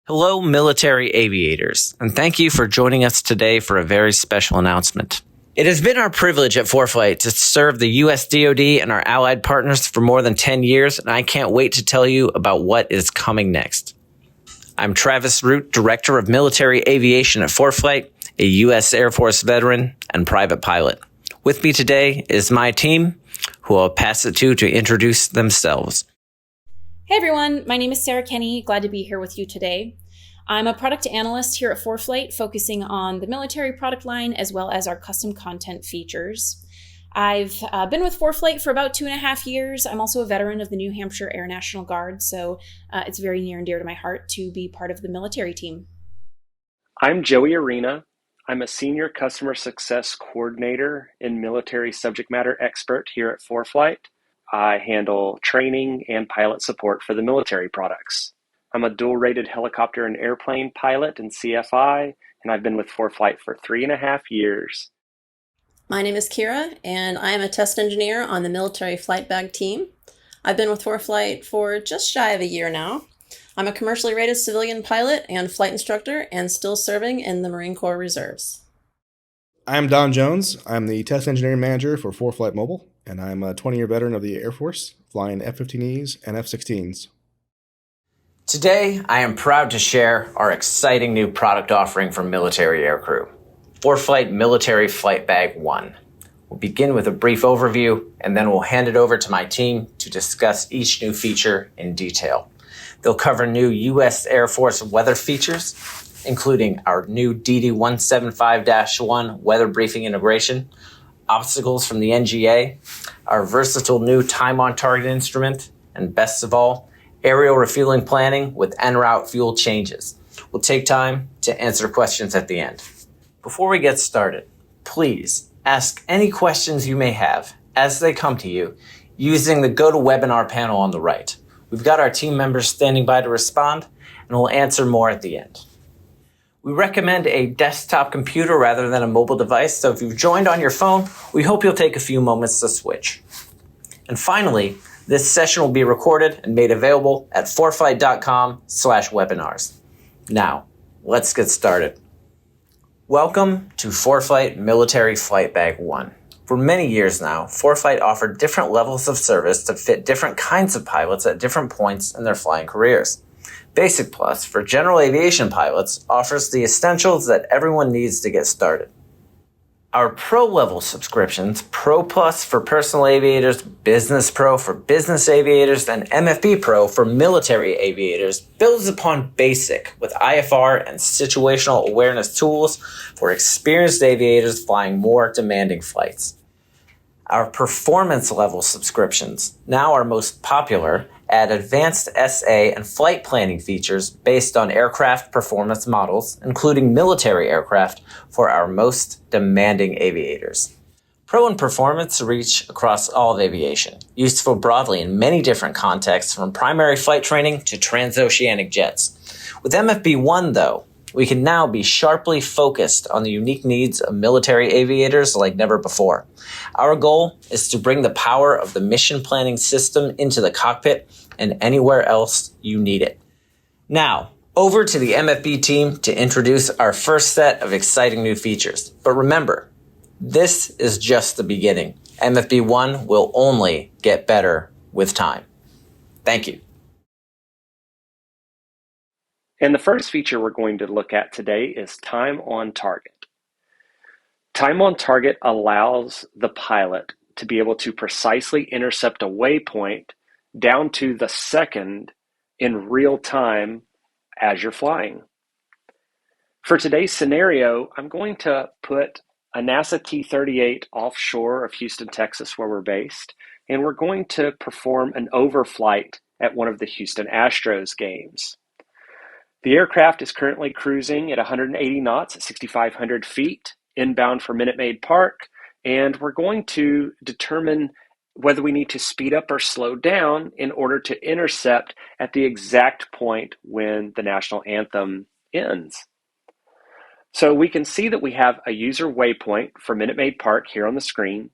Hello, military aviators, and thank you for joining us today for a very special announcement. It has been our privilege at ForeFlight to serve the U.S. DOD and our allied partners for more than 10 years, and I can't wait to tell you about what is coming next. I'm Travis Root, Director of Military Aviation at ForeFlight, a U.S. Air Force veteran and private pilot. With me today is my team, who I'll pass it to introduce themselves. Hey everyone, my name is Sarah Kenny. Glad to be here with you today. I'm a product analyst here at ForeFlight, focusing on the military product line as well as our custom content features. I've been with ForeFlight for about 2.5 years. I'm also a veteran of the New Hampshire Air National Guard, so it's very near and dear to my heart to be part of the military team. I'm Joey Arena. I'm a senior customer success coordinator and military subject matter expert here at ForeFlight. I handle training and pilot support for the military products. I'm a dual-rated helicopter and airplane pilot in CFI, and I've been with ForeFlight for 3.5 years. My name is Kira, and I am a test engineer on the military flight bag team. I've been with ForeFlight for just shy of a year now. I'm a commercially rated civilian pilot and flight instructor, and still serving in the Marine Corps Reserves. I'm Don Jones. I'm the test engineering manager for ForeFlight Mobile, and I'm a 20-year veteran of the Air Force, flying F-15Es and F-16s. Today, I am proud to share our exciting new product offering for military aircrew, ForeFlight Military Flight Bag One. We'll begin with a brief overview, and then we'll hand it over to my team to discuss each new feature in detail. They'll cover new U.S. Air Force weather features, including our new DD175-1 weather briefing integration, obstacles from the NGA, our versatile new time-on-target instrument, and best of all, aerial refueling planning with Enroute fuel changes. We'll take time to answer questions at the end. Before we get started, please ask any questions you may have as they come to you using the GoToWebinar panel on the right. We've got our team members standing by to respond, and we'll answer more at the end. We recommend a desktop computer rather than a mobile device, so if you've joined on your phone, we hope you'll take a few moments to switch. And finally, this session will be recorded and made available at foreflight.com/webinars. Now, let's get started. Welcome to ForeFlight Military Flight Bag One. For many years now, ForeFlight offered different levels of service to fit different kinds of pilots at different points in their flying careers. Basic Plus for general aviation pilots offers the essentials that everyone needs to get started. Our Pro level subscriptions, Pro Plus for personal aviators, Business Pro for business aviators, and MFB Pro for military aviators, builds upon Basic with IFR and situational awareness tools for experienced aviators flying more demanding flights. Our Performance level subscriptions, now our most popular, add advanced SA and flight planning features based on aircraft performance models, including military aircraft, for our most demanding aviators. Pro and Performance reach across all of aviation, useful broadly in many different contexts from primary flight training to transoceanic jets. With MFB One, though, we can now be sharply focused on the unique needs of military aviators like never before. Our goal is to bring the power of the mission planning system into the cockpit and anywhere else you need it. Now, over to the MFB team to introduce our first set of exciting new features. But remember, this is just the beginning. MFB One will only get better with time. Thank you. And the first feature we're going to look at today is time on target. Time on target allows the pilot to be able to precisely intercept a waypoint down to the second in real time as you're flying. For today's scenario, I'm going to put a NASA T-38 offshore of Houston, Texas, where we're based, and we're going to perform an overflight at one of the Houston Astros games. The aircraft is currently cruising at 180 knots at 6,500 feet, inbound for Minute Maid Park, and we're going to determine whether we need to speed up or slow down in order to intercept at the exact point when the national anthem ends. So we can see that we have a user waypoint for Minute Maid Park here on the screen,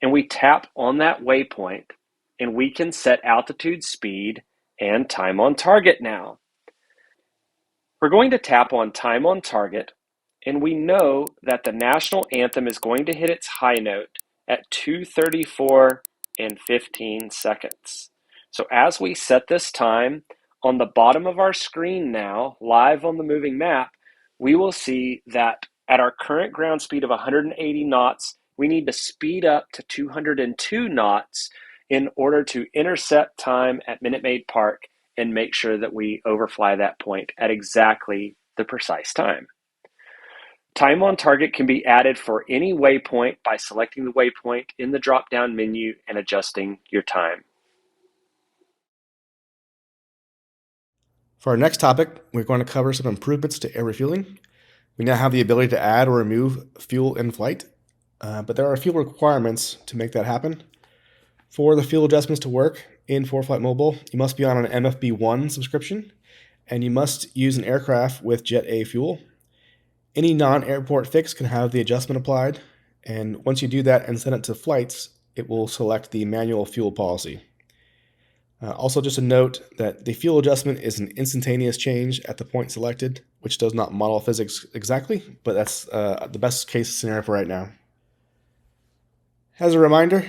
and we tap on that waypoint, and we can set altitude, speed, and time on target now. We're going to tap on time on target, and we know that the national anthem is going to hit its high note at 2:34 and 15 seconds. So as we set this time, on the bottom of our screen now, live on the moving map, we will see that at our current ground speed of 180 knots, we need to speed up to 202 knots in order to intercept time at Minute Maid Park and make sure that we overfly that point at exactly the precise time. Time on target can be added for any waypoint by selecting the waypoint in the drop-down menu and adjusting your time. For our next topic, we're going to cover some improvements to air refueling. We now have the ability to add or remove fuel in flight, but there are a few requirements to make that happen. For the fuel adjustments to work in ForeFlight Mobile, you must be on an MFB One subscription, and you must use an aircraft with Jet A fuel. Any non-airport fix can have the adjustment applied, and once you do that and send it to flights, it will select the manual fuel policy. Also, just a note that the fuel adjustment is an instantaneous change at the point selected, which does not model physics exactly, but that's the best case scenario for right now. As a reminder,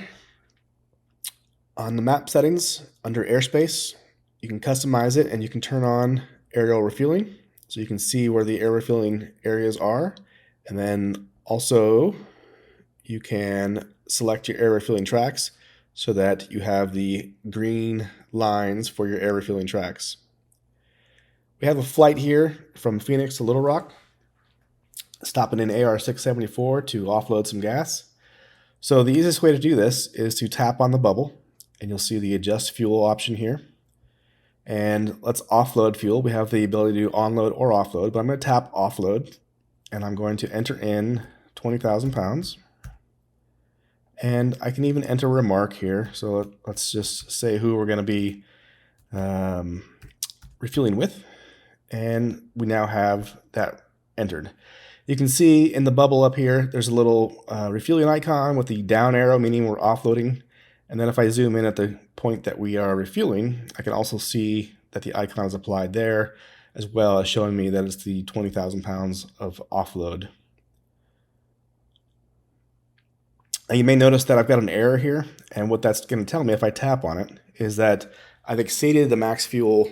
on the map settings under airspace, you can customize it and you can turn on aerial refueling, so you can see where the air refueling areas are, and then also you can select your air refueling tracks so that you have the green lines for your air refueling tracks. We have a flight here from Phoenix to Little Rock, stopping in AR 674 to offload some gas. So the easiest way to do this is to tap on the bubble, and you'll see the adjust fuel option here. And let's offload fuel. We have the ability to do onload or offload, but I'm going to tap offload, and I'm going to enter in 20,000 pounds. And I can even enter a remark here. So let's just say who we're going to be refueling with. And we now have that entered. You can see in the bubble up here, there's a little refueling icon with the down arrow, meaning we're offloading. And then if I zoom in at the point that we are refueling, I can also see that the icon is applied there, as well as showing me that it's the 20,000 pounds of offload. Now you may notice that I've got an error here, and what that's going to tell me if I tap on it is that I've exceeded the max fuel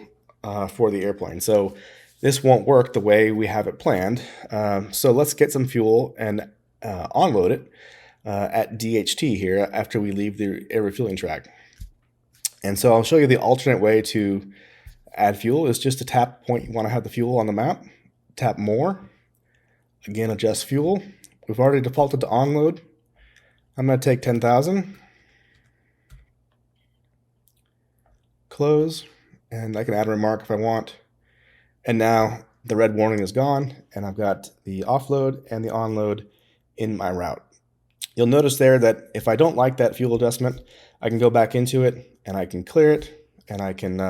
for the airplane. So this won't work the way we have it planned. So let's get some fuel and onload it at DHT here after we leave the air refueling track. And so I'll show you the alternate way to add fuel is just to tap the point you want to have the fuel on the map, tap more, again adjust fuel. We've already defaulted to onload. I'm going to take 10,000, close, and I can add a remark if I want. And now the red warning is gone, and I've got the offload and the onload in my route. You'll notice there that if I don't like that fuel adjustment, I can go back into it and I can clear it, and I can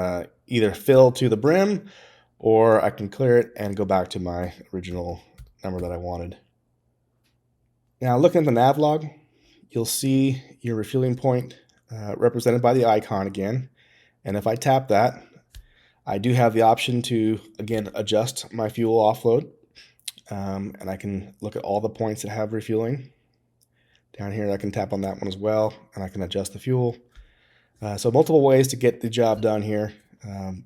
either fill to the brim, or I can clear it and go back to my original number that I wanted. Now looking at the nav log, you'll see your refueling point represented by the icon again. And if I tap that, I do have the option to, again, adjust my fuel offload. And I can look at all the points that have refueling. Down here, I can tap on that one as well, and I can adjust the fuel. So multiple ways to get the job done here,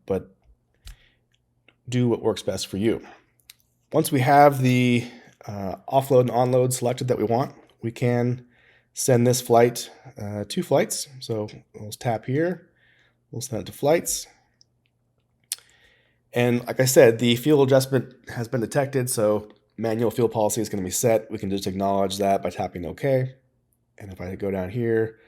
but do what works best for you. Once we have the offload and onload selected that we want, we can send this flight to flights. So we'll tap here, we'll send it to flights. And like I said, the fuel adjustment has been detected, so manual fuel policy is going to be set. We can just acknowledge that by tapping OK. And if I go down here,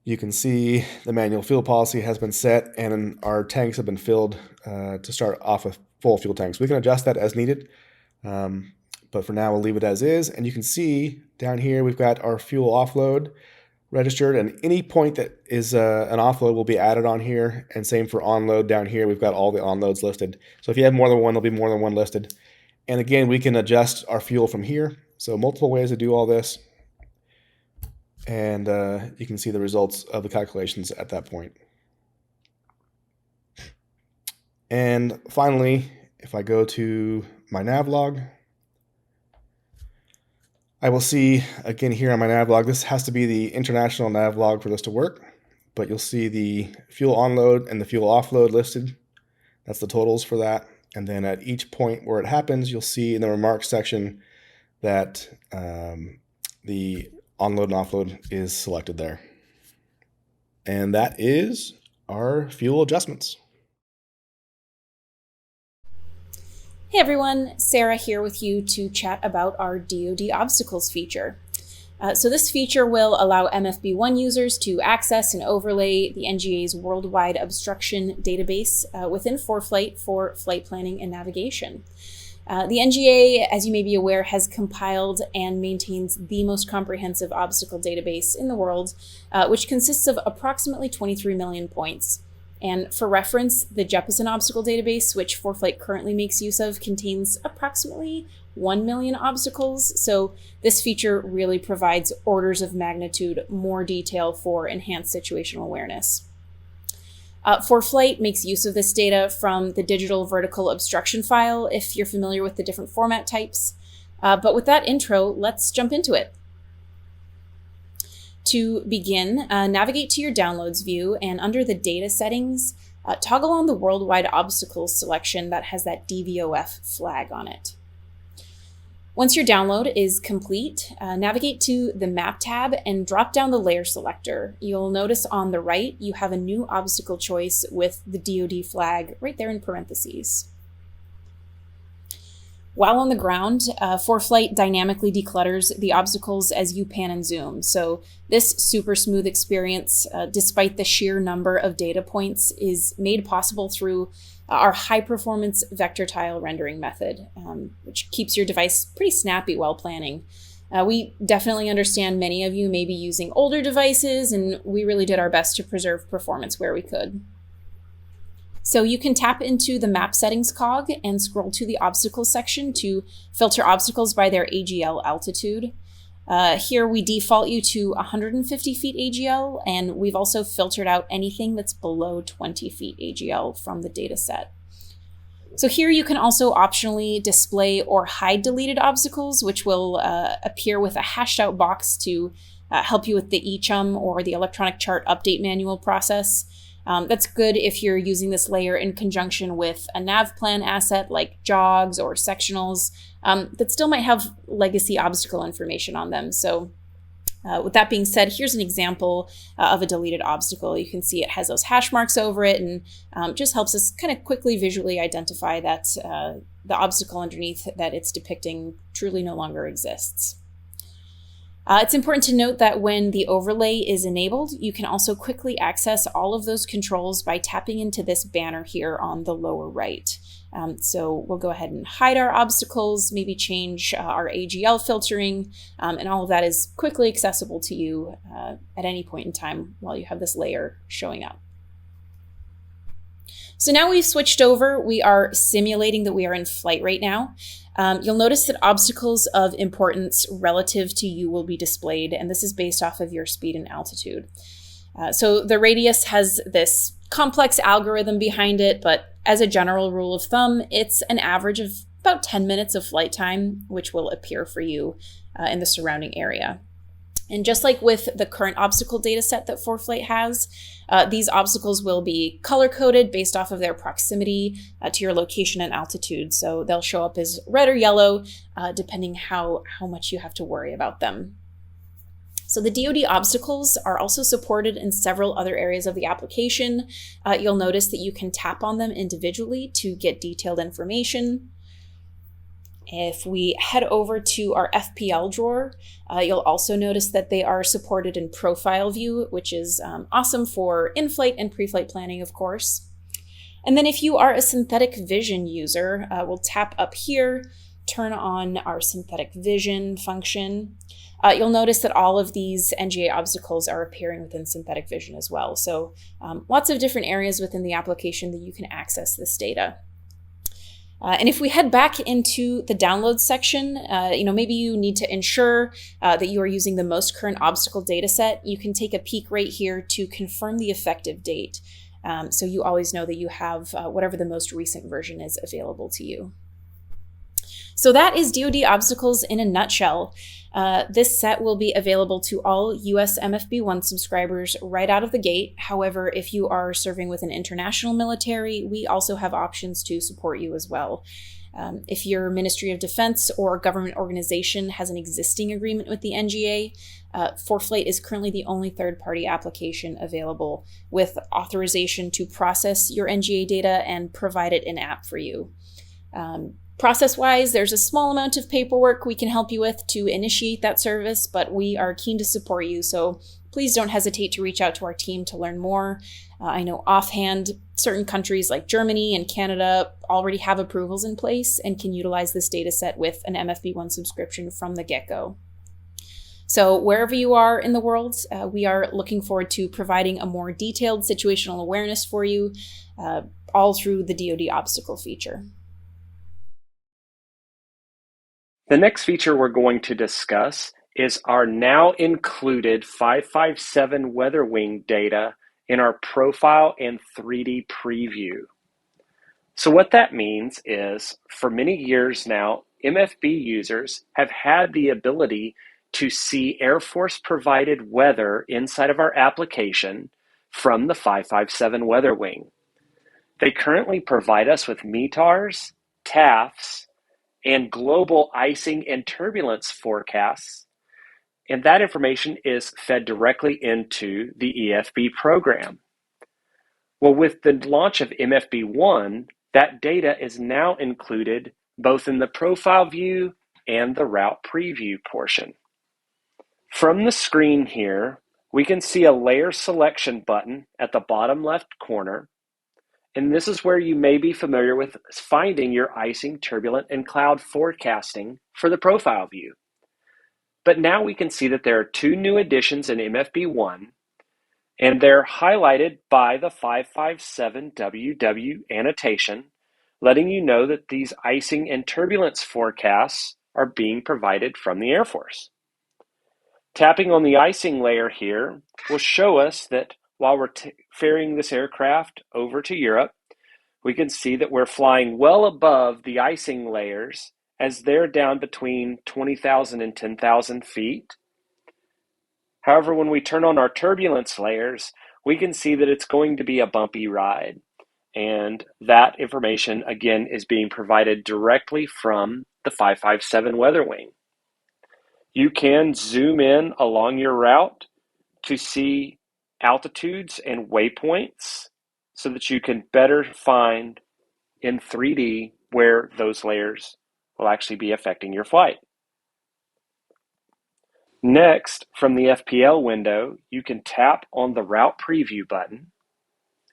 you can see the manual fuel policy has been set, and our tanks have been filled to start off with full fuel tanks. We can adjust that as needed, but for now we'll leave it as is. And you can see down here we've got our fuel offload registered, and any point that is an offload will be added on here, and same for onload. Down here we've got all the onloads listed. So if you have more than one, there'll be more than one listed. And again, we can adjust our fuel from here. So multiple ways to do all this. And you can see the results of the calculations at that point. And finally, if I go to my nav log, I will see again here on my nav log, this has to be the international nav log for this to work, but you'll see the fuel onload and the fuel offload listed. That's the totals for that. And then at each point where it happens, you'll see in the remarks section that the onload and offload is selected there. And that is our fuel adjustments. Hey everyone, Sarah here with you to chat about our DOD Obstacles feature. So this feature will allow MFB One users to access and overlay the NGA's worldwide obstruction database within ForeFlight for flight planning and navigation. The NGA, as you may be aware, has compiled and maintains the most comprehensive obstacle database in the world, which consists of approximately 23 million points. And for reference, the Jeppesen obstacle database, which ForeFlight currently makes use of, contains approximately 1 million obstacles. So this feature really provides orders of magnitude more detail for enhanced situational awareness. ForeFlight makes use of this data from the digital vertical obstruction file, if you're familiar with the different format types. But with that intro, let's jump into it. To begin, navigate to your Downloads view, and under the Data settings, toggle on the Worldwide Obstacles selection that has that DVOF flag on it. Once your download is complete, navigate to the Map tab and drop down the layer selector. You'll notice on the right you have a new obstacle choice with the DoD flag right there in parentheses. While on the ground, ForeFlight dynamically declutters the obstacles as you pan and zoom. So this super smooth experience, despite the sheer number of data points, is made possible through our high-performance vector tile rendering method, which keeps your device pretty snappy while planning. We definitely understand many of you may be using older devices, and we really did our best to preserve performance where we could. So you can tap into the map settings cog and scroll to the obstacles section to filter obstacles by their AGL altitude. Here we default you to 150 feet AGL, and we've also filtered out anything that's below 20 feet AGL from the data set. So here you can also optionally display or hide deleted obstacles, which will appear with a hashed out box to help you with the eChum or the electronic chart update manual process. That's good if you're using this layer in conjunction with a nav plan asset like jogs or sectionals that still might have legacy obstacle information on them. So with that being said, here's an example of a deleted obstacle. You can see it has those hash marks over it, and just helps us kind of quickly visually identify that the obstacle underneath that it's depicting truly no longer exists. It's important to note that when the overlay is enabled, you can also quickly access all of those controls by tapping into this banner here on the lower right. So we'll go ahead and hide our obstacles, maybe change our AGL filtering, and all of that is quickly accessible to you at any point in time while you have this layer showing up. So now we've switched over, we are simulating that we are in flight right now. You'll notice that obstacles of importance relative to you will be displayed, and this is based off of your speed and altitude. So the radius has this complex algorithm behind it, but as a general rule of thumb, it's an average of about 10 minutes of flight time, which will appear for you in the surrounding area. And just like with the current obstacle data set that ForeFlight has, these obstacles will be color-coded based off of their proximity to your location and altitude. So they'll show up as red or yellow, depending how much you have to worry about them. So the DoD obstacles are also supported in several other areas of the application. You'll notice that you can tap on them individually to get detailed information. If we head over to our FPL drawer, you'll also notice that they are supported in profile view, which is awesome for in-flight and pre-flight planning, of course. And then if you are a synthetic vision user, we'll tap up here, turn on our synthetic vision function. You'll notice that all of these NGA obstacles are appearing within synthetic vision as well. So lots of different areas within the application that you can access this data. And if we head back into the downloads section, maybe you need to ensure that you are using the most current obstacle data set. You can take a peek right here to confirm the effective date. So you always know that you have whatever the most recent version is available to you. So that is DOD Obstacles in a nutshell. This set will be available to all US MFB One subscribers right out of the gate. However, if you are serving with an international military, we also have options to support you as well. If your Ministry of Defense or government organization has an existing agreement with the NGA, ForeFlight is currently the only third-party application available with authorization to process your NGA data and provide it in-app for you. Process-wise, there's a small amount of paperwork we can help you with to initiate that service, but we are keen to support you, so please don't hesitate to reach out to our team to learn more. I know offhand, certain countries like Germany and Canada already have approvals in place and can utilize this data set with an MFB One subscription from the get-go. So wherever you are in the world, we are looking forward to providing a more detailed situational awareness for you, all through the DoD Obstacle feature. The next feature we're going to discuss is our now included 557 weather wing data in our profile and 3D preview. So what that means is, for many years now, MFB users have had the ability to see Air Force provided weather inside of our application from the 557 weather wing. They currently provide us with METARs, TAFs, and global icing and turbulence forecasts, and that information is fed directly into the EFB program. Well, with the launch of MFB One, that data is now included both in the profile view and the route preview portion. From the screen here, we can see a layer selection button at the bottom left corner. And this is where you may be familiar with finding your icing, turbulent, and cloud forecasting for the profile view. But now we can see that there are two new additions in MFB One, and they're highlighted by the 557 WW annotation, letting you know that these icing and turbulence forecasts are being provided from the Air Force. Tapping on the icing layer here will show us that while we're ferrying this aircraft over to Europe, we can see that we're flying well above the icing layers as they're down between 20,000 and 10,000 feet. However, when we turn on our turbulence layers, we can see that it's going to be a bumpy ride. And that information, again, is being provided directly from the 557 weather wing. You can zoom in along your route to see altitudes and waypoints so that you can better find in 3D where those layers will actually be affecting your flight. Next, from the FPL window, you can tap on the Route Preview button,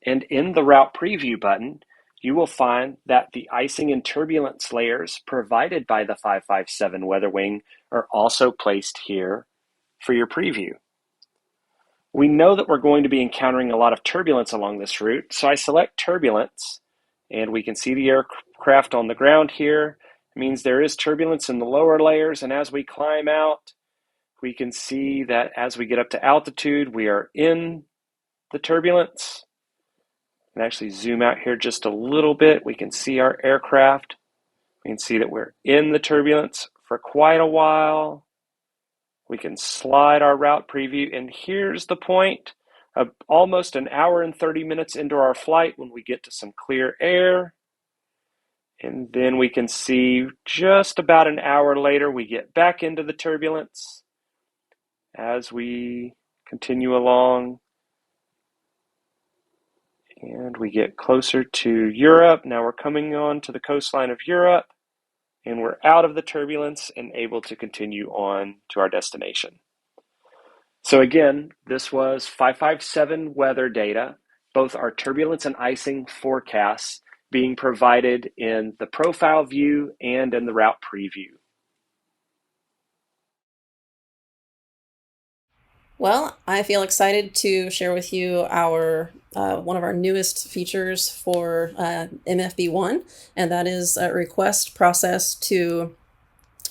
and in the Route Preview button, you will find that the icing and turbulence layers provided by the 557 weather wing are also placed here for your preview. We know that we're going to be encountering a lot of turbulence along this route, so I select turbulence, and we can see the aircraft on the ground here. It means there is turbulence in the lower layers, and as we climb out, we can see that as we get up to altitude, we are in the turbulence. And actually zoom out here just a little bit, we can see our aircraft. We can see that we're in the turbulence for quite a while. We can slide our route preview, and here's the point of almost an hour and 30 minutes into our flight when we get to some clear air. And then we can see just about an hour later, we get back into the turbulence as we continue along. And we get closer to Europe. Now we're coming on to the coastline of Europe, and we're out of the turbulence and able to continue on to our destination. So again, this was 557 weather data, both our turbulence and icing forecasts being provided in the profile view and in the route preview. Well, I feel excited to share with you our one of our newest features for MFB One, and that is a request process to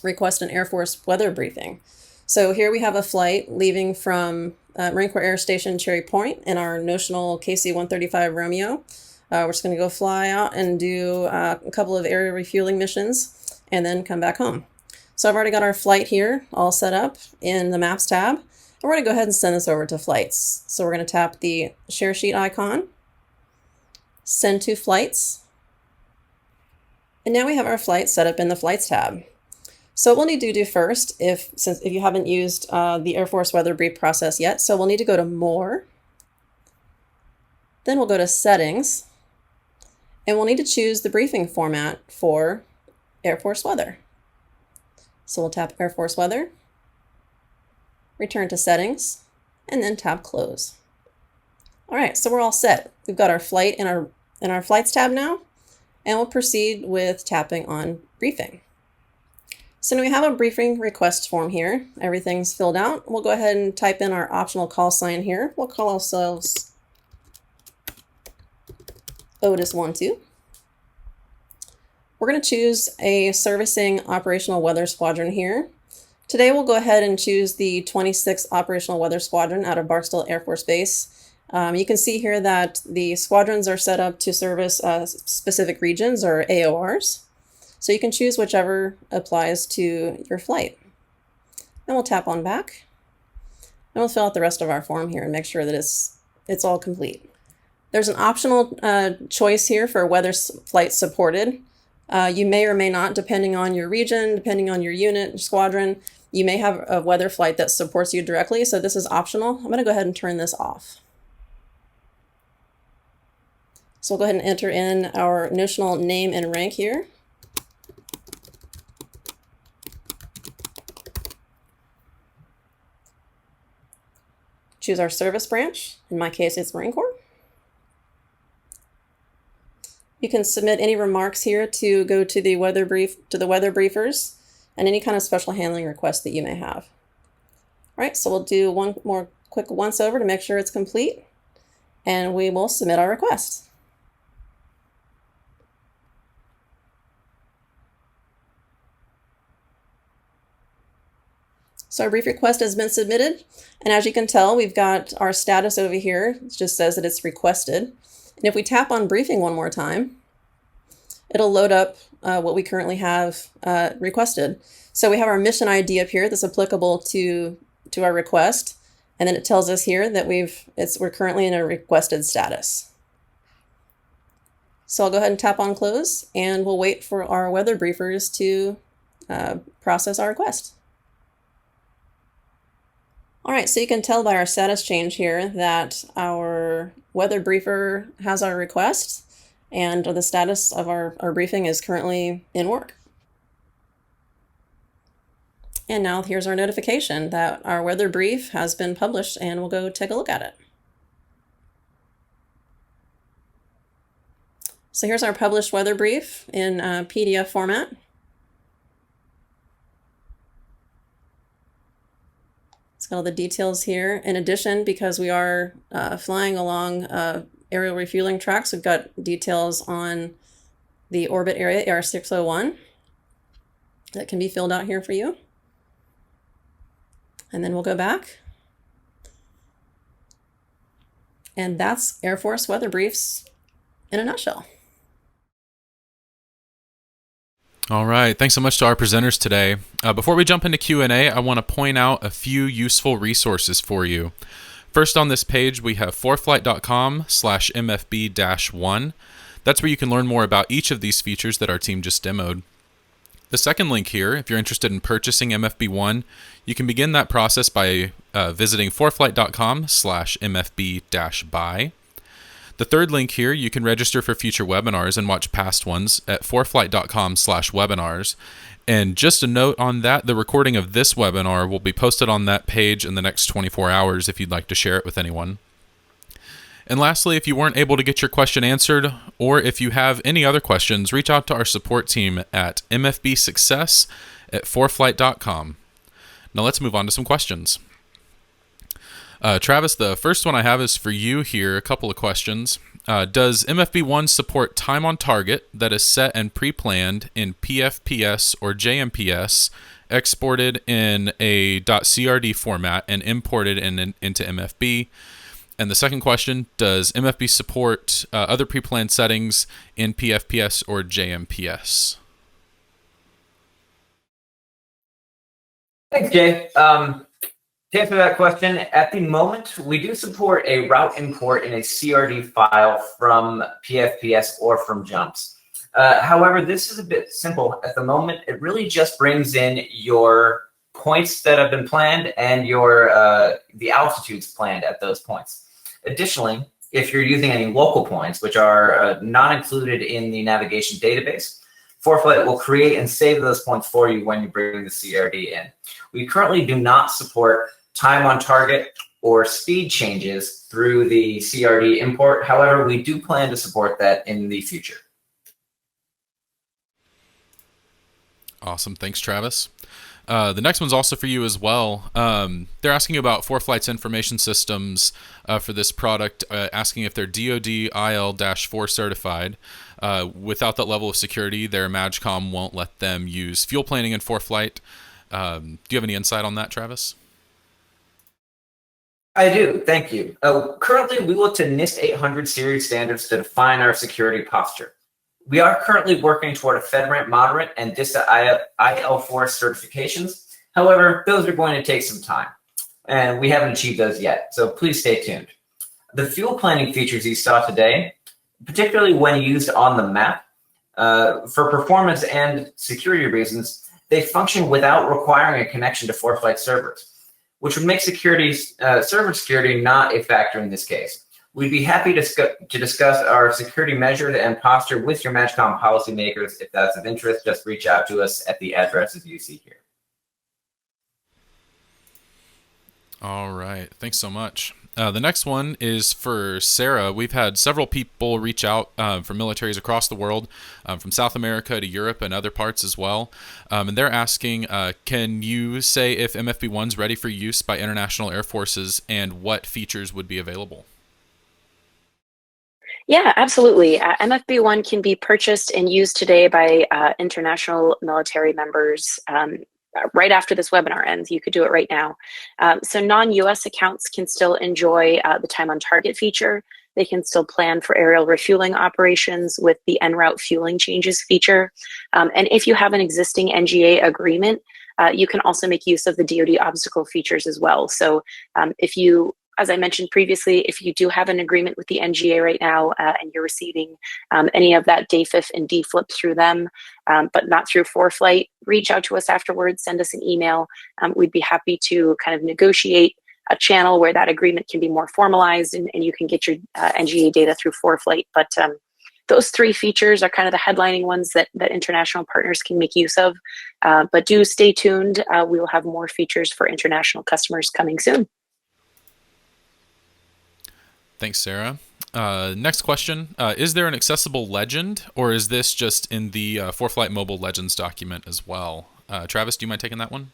request an Air Force weather briefing. So here we have a flight leaving from Marine Corps Air Station Cherry Point in our notional KC-135 Romeo. We're just going to go fly out and do a couple of area refueling missions and then come back home. So I've already got our flight here all set up in the Maps tab. And we're going to go ahead and send this over to Flights. So we're going to tap the Share Sheet icon, Send to Flights, and now we have our flight set up in the Flights tab. So what we'll need to do first, if you haven't used the Air Force Weather Brief process yet, so we'll need to go to More, then we'll go to Settings, and we'll need to choose the briefing format for Air Force Weather. So we'll tap Air Force Weather, return to Settings, and then tap Close. All right, so we're all set. We've got our flight in our Flights tab now, and we'll proceed with tapping on Briefing. So now we have a briefing request form here. Everything's filled out. We'll go ahead and type in our optional call sign here. We'll call ourselves Otis12. We're going to choose a servicing operational weather squadron here. Today we'll go ahead and choose the 26th Operational Weather Squadron out of Barksdale Air Force Base. You can see here that the squadrons are set up to service specific regions or AORs. So you can choose whichever applies to your flight. Then we'll tap on Back. And we'll fill out the rest of our form here and make sure that it's all complete. There's an optional choice here for weather flight supported. You may or may not, depending on your region, depending on your unit, squadron, you may have a weather flight that supports you directly. So this is optional. I'm going to go ahead and turn this off. So we'll go ahead and enter in our notional name and rank here. Choose our service branch. In my case, it's Marine Corps. You can submit any remarks here to go to the weather briefers and any kind of special handling request that you may have. All right, so we'll do one more quick once over to make sure it's complete, and we will submit our request. So our brief request has been submitted, and as you can tell, we've got our status over here. It just says that it's requested. And if we tap on briefing one more time, it'll load up what we currently have requested. So we have our mission ID up here that's applicable to our request, and then it tells us here that we're currently in a requested status. So I'll go ahead and tap on Close, and we'll wait for our weather briefers to process our request. All right, so you can tell by our status change here that our weather briefer has our request and the status of our briefing is currently in work. And now here's our notification that our weather brief has been published, and we'll go take a look at it. So here's our published weather brief in PDF format. It's got all the details here. In addition, because we are flying along aerial refueling tracks, we've got details on the orbit area, AR601, that can be filled out here for you. And then we'll go back. And that's Air Force weather briefs in a nutshell. All right, thanks so much to our presenters today. Before we jump into Q&A, I want to point out a few useful resources for you. First on this page, we have ForeFlight.com/MFB-1. That's where you can learn more about each of these features that our team just demoed. The second link here, if you're interested in purchasing MFB One, you can begin that process by visiting ForeFlight.com/MFB-buy. The third link here, you can register for future webinars and watch past ones at ForeFlight.com/webinars. And just a note on that, the recording of this webinar will be posted on that page in the next 24 hours if you'd like to share it with anyone. And lastly, if you weren't able to get your question answered, or if you have any other questions, reach out to our support team at mfbsuccess@foreflight.com. Now let's move on to some questions. Travis, the first one I have is for you here, a couple of questions. Does MFB One support time on target that is set and pre-planned in PFPS or JMPS, exported in a .crd format and imported into MFB? And the second question, does MFB support other pre-planned settings in PFPS or JMPS? Thanks, Jay. To answer that question, at the moment, we do support a route import in a CRD file from PFPS or from jumps. However, this is a bit simple. At the moment, it really just brings in your points that have been planned and your the altitudes planned at those points. Additionally, if you're using any local points, which are not included in the navigation database, ForeFlight will create and save those points for you when you bring the CRD in. We currently do not support time on target or speed changes through the CRD import. However, we do plan to support that in the future. Awesome. Thanks, Travis. The next one's also for you as well. They're asking about ForeFlight's information systems for this product, asking if they're DOD IL-4 certified. Without that level of security, their MAGCOM won't let them use fuel planning in ForeFlight. Do you have any insight on that, Travis? I do, thank you. Currently, we look to NIST 800 series standards to define our security posture. We are currently working toward a FedRAMP moderate and DISA IL-4 certifications. However, those are going to take some time, and we haven't achieved those yet, so please stay tuned. The fuel planning features you saw today, particularly when used on the map, for performance and security reasons, they function without requiring a connection to ForeFlight servers, which would make server security not a factor in this case. We'd be happy to discuss our security measures and posture with your MAGCOM policymakers. If that's of interest, just reach out to us at the addresses you see here. All right. Thanks so much. The next one is for Sarah. We've had several people reach out from militaries across the world, from South America to Europe and other parts as well. And they're asking, can you say if MFB One's ready for use by international air forces and what features would be available? Yeah, absolutely. MFB One can be purchased and used today by international military members right after this webinar ends. You could do it right now. So non-US accounts can still enjoy the time on target feature. They can still plan for aerial refueling operations with the Enroute fueling changes feature. And if you have an existing NGA agreement, you can also make use of the DOD obstacle features as well. So if you, as I mentioned previously, if you do have an agreement with the NGA right now and you're receiving any of that DAFIF and DFLIP through them, but not through ForeFlight, reach out to us afterwards, send us an email. We'd be happy to kind of negotiate a channel where that agreement can be more formalized and you can get your NGA data through ForeFlight. But those three features are kind of the headlining ones that international partners can make use of. But do stay tuned. We will have more features for international customers coming soon. Thanks, Sarah. Next question. Is there an accessible legend, or is this just in the ForeFlight Mobile Legends document as well? Travis, do you mind taking that one?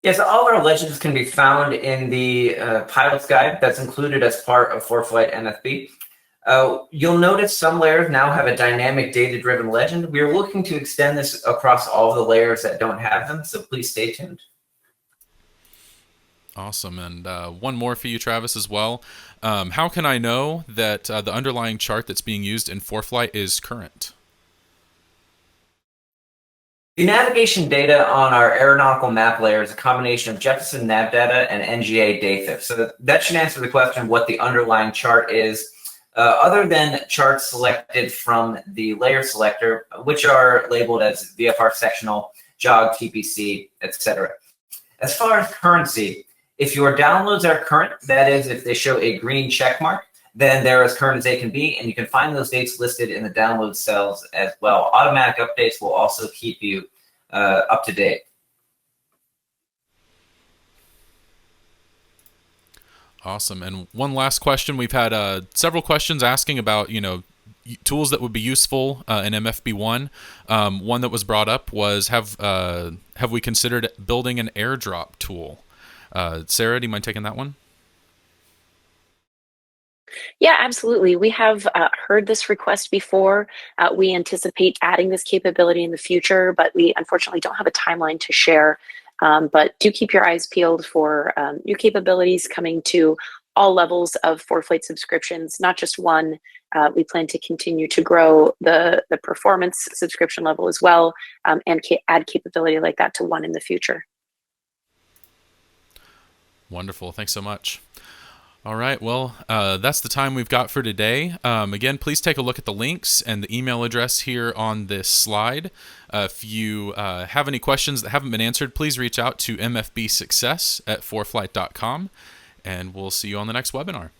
Yes, all our legends can be found in the pilot's guide that's included as part of ForeFlight MFB. You'll notice some layers now have a dynamic data-driven legend. We are looking to extend this across all the layers that don't have them, so please stay tuned. Awesome. And one more for you, Travis, as well. How can I know that the underlying chart that's being used in ForeFlight is current? The navigation data on our aeronautical map layer is a combination of Jefferson nav data and NGA DAFIF. So that should answer the question of what the underlying chart is, other than charts selected from the layer selector, which are labeled as VFR sectional, JOG, TPC, etc. As far as currency, if your downloads are current, that is, if they show a green check mark, then they're as current as they can be, and you can find those dates listed in the download cells as well. Automatic updates will also keep you up to date. Awesome. And one last question. We've had several questions asking about, tools that would be useful in MFB One. One that was brought up was, have we considered building an airdrop tool? Sarah, do you mind taking that one? Yeah, absolutely. We have heard this request before. We anticipate adding this capability in the future, but we unfortunately don't have a timeline to share. But do keep your eyes peeled for new capabilities coming to all levels of ForeFlight subscriptions, not just one. We plan to continue to grow the performance subscription level as well, and add capability like that to one in the future. Wonderful. Thanks so much. All right. Well, that's the time we've got for today. Again, please take a look at the links and the email address here on this slide. If you have any questions that haven't been answered, please reach out to mfbsuccess@foreflight.com, and we'll see you on the next webinar.